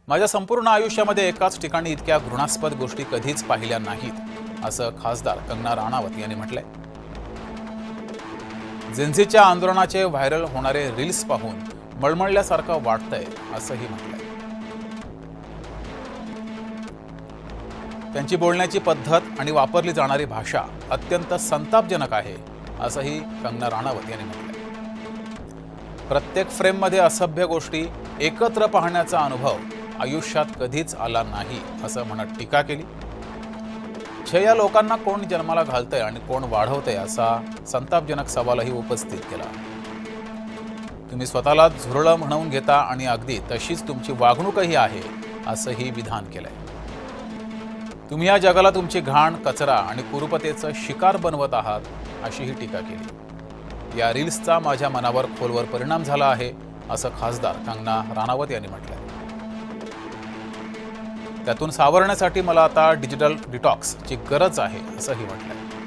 माझ्या संपूर्ण आयुष्यामध्ये एकाच ठिकाणी इतक्या घृणास्पद गोष्टी कधीच पाहिल्या नाहीत, असं खासदार कंगना राणावत यांनी म्हटलंय. जेन्झीच्या आंदोलनाचे व्हायरल होणारे रील्स पाहून मळमळल्यासारखं वाटतंय, असंही म्हटलंय. त्यांची बोलण्याची पद्धत आणि वापरली जाणारी भाषा अत्यंत संतापजनक आहे, असंही कंगना राणावत यांनी म्हटलंय. प्रत्येक फ्रेममध्ये असभ्य गोष्टी एकत्र पाहण्याचा अनुभव आयुष्यात कधीच आला नाही, असं म्हणत टीका केली. या लोकांना कोण जन्माला घालतंय आणि कोण वाढवतंय, असा संतापजनक सवालही उपस्थित केला. तुम्ही स्वतःला झुरळं म्हणवून घेता आणि अगदी तशीच तुमची वागणूकही आहे, असंही विधान केलंय. तुम्ही या जगाला तुमची घाण, कचरा आणि कुरूपतेचं शिकार बनवत आहात, अशीही टीका केली. या रील्सचा माझ्या मनावर खोलवर परिणाम झाला आहे, असं खासदार कंगना राणावत यांनी म्हटलंय. त्यातून सावरण्यासाठी मला आता डिजिटल डिटॉक्सची गरज आहे, असंही म्हटलंय.